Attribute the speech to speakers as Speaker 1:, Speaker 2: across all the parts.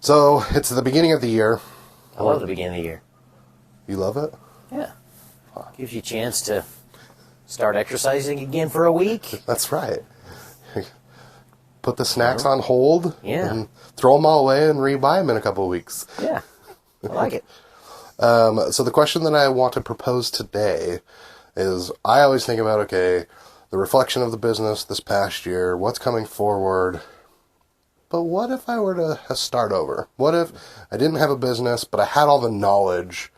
Speaker 1: So, it's the beginning of the year.
Speaker 2: I love the beginning of the year.
Speaker 1: You love it?
Speaker 2: Yeah. Gives you a chance to start exercising again for a week.
Speaker 1: That's right. Put the snacks on hold.
Speaker 2: Yeah.
Speaker 1: And throw them all away and rebuy them in a couple of weeks.
Speaker 2: Yeah. I like it.
Speaker 1: So the question that I want to propose today is, I always think about, okay, the reflection of the business this past year, what's coming forward. But what if I were to start over? What if I didn't have a business, but I had all the knowledge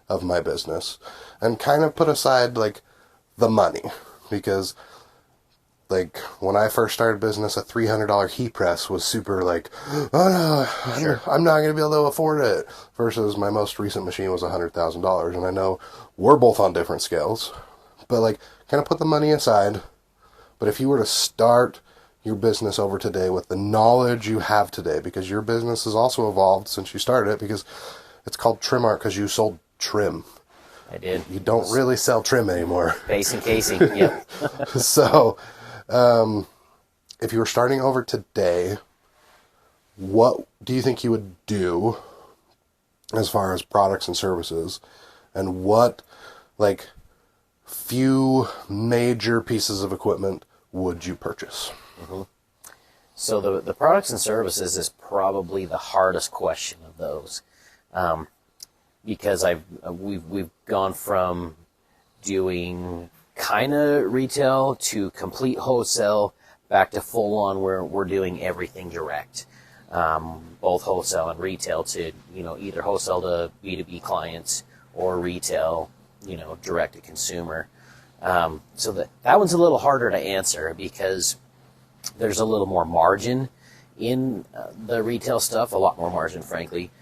Speaker 1: of my business and kind of put aside, like, the money? Because, like, when I first started business, a $300 heat press was super, like, oh no, I'm not going to be able to afford it. Versus my most recent machine was $100,000. And I know we're both on different scales. But, like, kind of put the money aside. But if you were to start your business over today with the knowledge you have today, because your business has also evolved since you started it, because it's called Trim Art because you sold trim.
Speaker 2: I did.
Speaker 1: You don't really sell trim anymore.
Speaker 2: Base and casing, yep.
Speaker 1: So, if you were starting over today, what do you think you would do as far as products and services? And what, like, few major pieces of equipment would you purchase?
Speaker 2: Mm-hmm. So the products and services is probably the hardest question of those, because we've gone from doing kind of retail to complete wholesale back to full on where we're doing everything direct, both wholesale and retail to either wholesale to B2B clients or retail direct to consumer. So that one's a little harder to answer because there's a little more margin in the retail stuff, a lot more margin, frankly,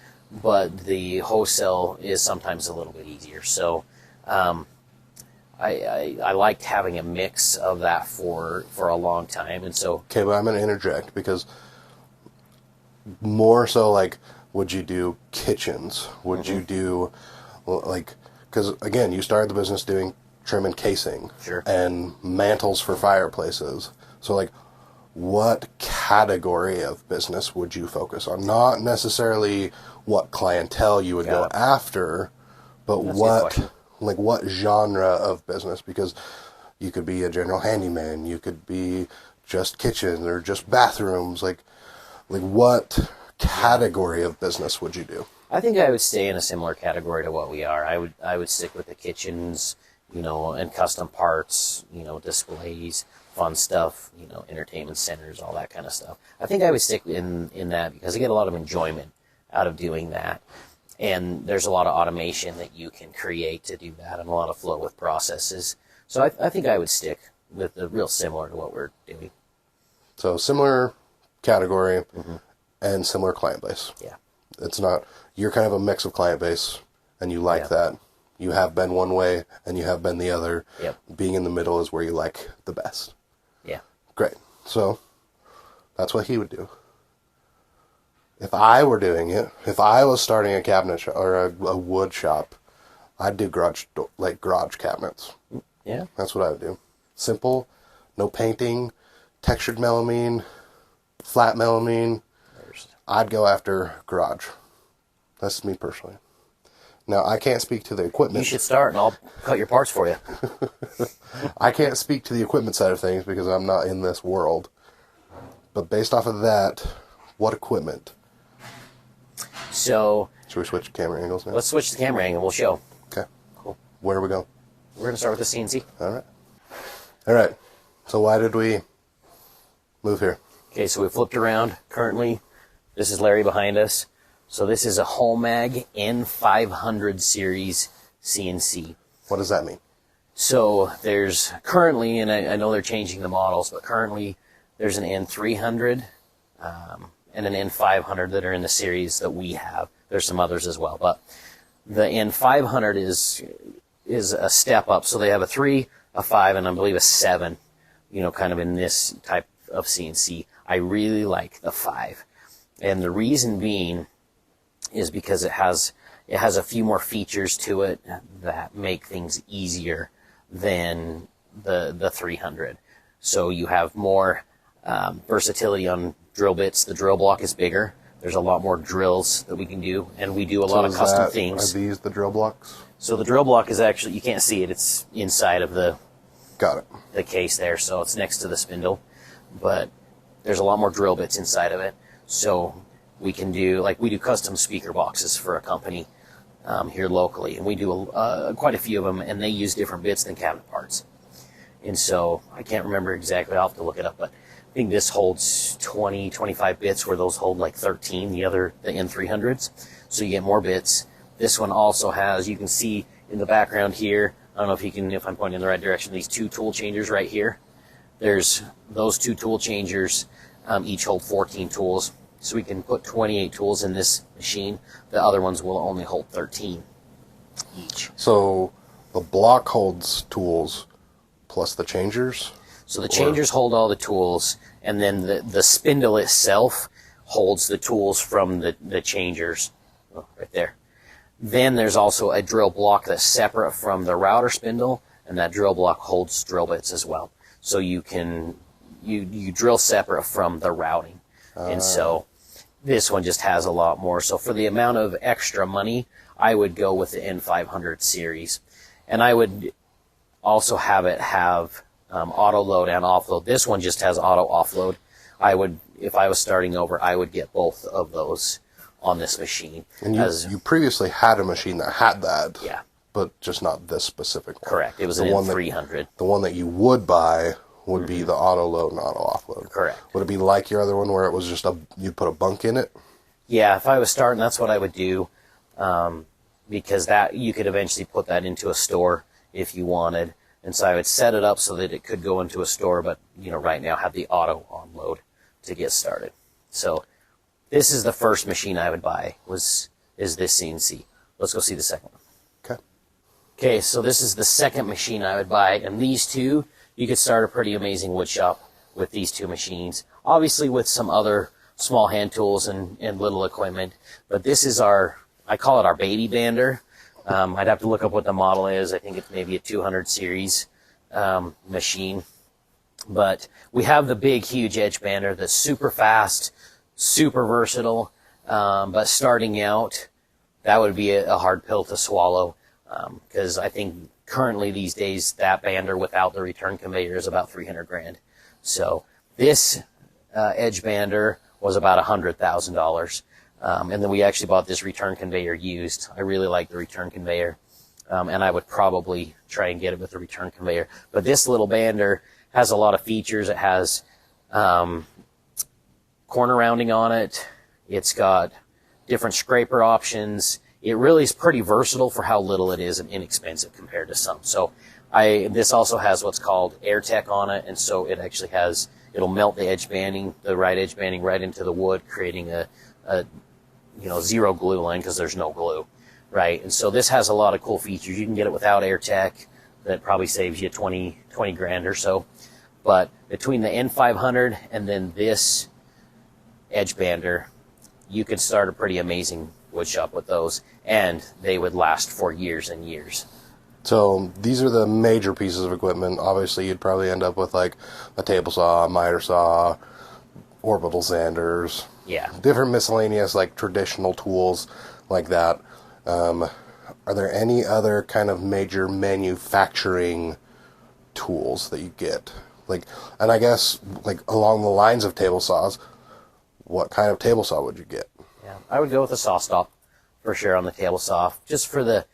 Speaker 2: but the wholesale is sometimes a little bit easier. So I liked having a mix of that for a long time, and so...
Speaker 1: Okay, but I'm going to interject because more so, like, would you do kitchens? Would you do, like... Because, again, you started the business doing trim and casing.
Speaker 2: Sure.
Speaker 1: And mantles for fireplaces. So, like, what category of business would you focus on? Not necessarily what clientele you would go after, but what genre of business? Because you could be a general handyman, you could be just kitchens or just bathrooms. Like what category of business would you do?
Speaker 2: I think I would stay in a similar category to what we are. I would stick with the kitchens, and custom parts, displays, fun stuff, entertainment centers, all that kind of stuff. I think I would stick in that because I get a lot of enjoyment out of doing that. And there's a lot of automation that you can create to do that and a lot of flow with processes. So I think I would stick with the real similar to what we're doing.
Speaker 1: So similar category and similar client base.
Speaker 2: Yeah.
Speaker 1: It's not, you're kind of a mix of client base and you like that. You have been one way and you have been the other.
Speaker 2: Yep.
Speaker 1: Being in the middle is where you like the best.
Speaker 2: Yeah.
Speaker 1: Great. So that's what he would do. If I were doing it, if I was starting a cabinet shop or a wood shop, I'd do garage cabinets.
Speaker 2: Yeah.
Speaker 1: That's what I would do. Simple, no painting, textured melamine, flat melamine. I'd go after garage. That's me personally. Now, I can't speak to the equipment.
Speaker 2: You should start, and I'll cut your parts for you.
Speaker 1: I can't speak to the equipment side of things because I'm not in this world. But based off of that, what equipment?
Speaker 2: So...
Speaker 1: Should we switch camera angles now?
Speaker 2: Let's switch the camera angle. We'll show.
Speaker 1: Okay.
Speaker 2: Cool.
Speaker 1: Where do we go?
Speaker 2: We're going to start with the CNC.
Speaker 1: All right. So why did we move here?
Speaker 2: Okay, so we flipped around. Currently, this is Larry behind us. So this is a Holmag N500 series CNC.
Speaker 1: What does that mean?
Speaker 2: So there's currently, and I know they're changing the models, but currently there's an N300 and an N500 that are in the series that we have. There's some others as well, but the N500 is a step up. So they have a 3, a 5, and I believe a 7, kind of in this type of CNC. I really like the 5. And the reason being is because it has a few more features to it that make things easier than the 300. So you have more versatility on drill bits. The drill block is bigger, There's a lot more drills that we can do, and we do a lot of custom things.
Speaker 1: Are these the drill blocks?
Speaker 2: So the drill block is actually, you can't see it, it's inside of the
Speaker 1: Got it.
Speaker 2: the case there, so it's next to the spindle, but there's a lot more drill bits inside of it. So we can do, like, we do custom speaker boxes for a company here locally, and we do quite a few of them, and they use different bits than cabinet parts. And so I can't remember exactly, I'll have to look it up, but I think this holds 20, 25 bits, where those hold like 13, the N300s. So you get more bits. This one also has, you can see in the background here, I don't know if you can, if I'm pointing in the right direction, these 2 tool changers right here. There's those 2 tool changers, each hold 14 tools. So we can put 28 tools in this machine. The other ones will only hold 13 each.
Speaker 1: So the block holds tools plus the changers?
Speaker 2: So the changers hold all the tools, and then the spindle itself holds the tools from the changers. Oh, right there. Then there's also a drill block that's separate from the router spindle, and that drill block holds drill bits as well. So you can you drill separate from the routing. And so this one just has a lot more. So for the amount of extra money, I would go with the N500 series. And I would also have it have auto load and offload. This one just has auto offload. If I was starting over, I would get both of those on this machine.
Speaker 1: And you previously had a machine that had that.
Speaker 2: Yeah.
Speaker 1: But just not this specific one.
Speaker 2: Correct. It was an N300.
Speaker 1: The one that you would buy would be the auto load and auto offload.
Speaker 2: Correct.
Speaker 1: Would it be like your other one where it was just you'd put a bunk in it?
Speaker 2: Yeah, if I was starting, that's what I would do, because that you could eventually put that into a store if you wanted. And so I would set it up so that it could go into a store, but right now have the auto onload to get started. So this is the first machine I would buy is this CNC. Let's go see the second one.
Speaker 1: Okay.
Speaker 2: Okay, so this is the second machine I would buy, and these two, you could start a pretty amazing wood shop with these 2 machines. Obviously with some other small hand tools and little equipment, but this is I call it our baby bander. I'd have to look up what the model is. I think it's maybe a 200 series machine. But we have the big, huge edge bander that's super fast, super versatile, but starting out, that would be a hard pill to swallow, because I think currently these days that bander without the return conveyor is about $300,000. So this edge bander was about $100,000. And then we actually bought this return conveyor used. I really like the return conveyor, and I would probably try and get it with the return conveyor. But this little bander has a lot of features. It has corner rounding on it. It's got different scraper options. It really is pretty versatile for how little it is and inexpensive compared to some. So this also has what's called AirTech on it, and so it actually it'll melt the edge banding, the right edge banding right into the wood, creating a zero glue line because there's no glue, right? And so this has a lot of cool features. You can get it without AirTech. That probably saves you 20 grand or so. But between the N500 and then this edge bander, you could start a pretty amazing wood shop with those, and they would last for years and years.
Speaker 1: So these are the major pieces of equipment. Obviously, you'd probably end up with like a table saw, miter saw, orbital sanders.
Speaker 2: Yeah.
Speaker 1: Different miscellaneous, like traditional tools like that. Are there any other kind of major manufacturing tools that you get? And I guess, along the lines of table saws, what kind of table saw would you get?
Speaker 2: Yeah, I would go with a saw stop for sure on the table saw, just for the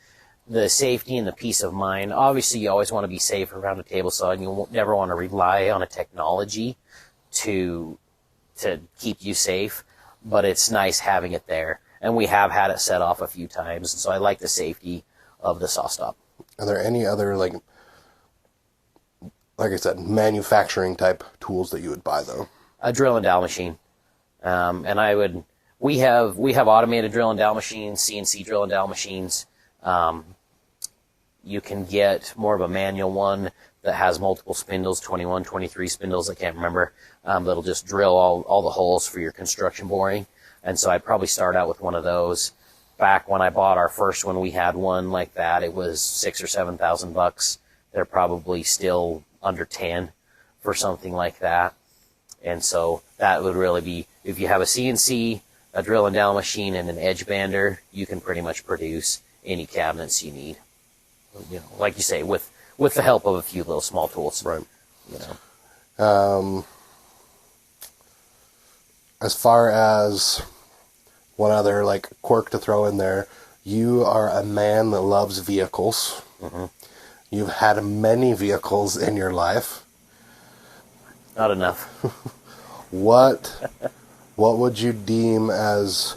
Speaker 2: safety and the peace of mind. Obviously, you always want to be safe around a table saw, and you never want to rely on a technology to keep you safe, but it's nice having it there. And we have had it set off a few times, and so I like the safety of the saw stop. Are
Speaker 1: there any other, like I said, manufacturing type tools that you would buy, though?
Speaker 2: A drill and dowel machine. And we have automated drill and dowel machines, CNC drill and dowel machines. You can get more of a manual one that has multiple spindles, 21, 23 spindles, I can't remember, that'll just drill all the holes for your construction boring. And so I'd probably start out with one of those. Back when I bought our first one, we had one like that. It was $6,000 or $7,000. They're probably still under 10 for something like that. And so that would really be, if you have a CNC a drill and down machine and an edge bander, you can pretty much produce any cabinets you need. You know, like you say, with the help of a few little small tools.
Speaker 1: Right.
Speaker 2: You know.
Speaker 1: As far as one other like quirk to throw in there, you are a man that loves vehicles.
Speaker 2: Mm-hmm.
Speaker 1: You've had many vehicles in your life.
Speaker 2: Not enough.
Speaker 1: What would you deem as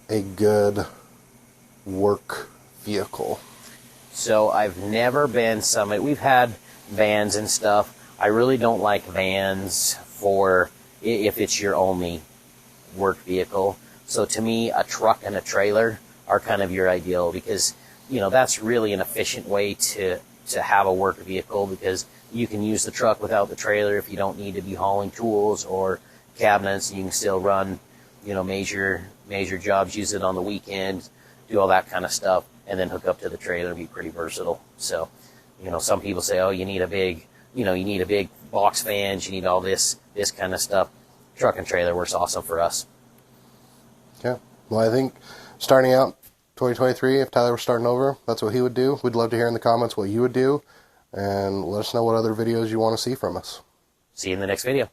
Speaker 1: a good work vehicle?
Speaker 2: So I've never been somebody. We've had vans and stuff. I really don't like vans for if it's your only work vehicle. So to me, a truck and a trailer are kind of your ideal, because you know that's really an efficient way to have a work vehicle, because you can use the truck without the trailer if you don't need to be hauling tools or cabinets. You can still run, you know, major jobs, use it on the weekend, do all that kind of stuff, and then hook up to the trailer and be pretty versatile. So, you know, some people say, oh, you need a big box fans, you need all this kind of stuff. Truck and trailer works awesome for us.
Speaker 1: Yeah. Well, I think starting out 2023, if Tyler was starting over, that's what he would do. We'd love to hear in the comments what you would do, and let us know what other videos you want to see from us.
Speaker 2: See you in the next video.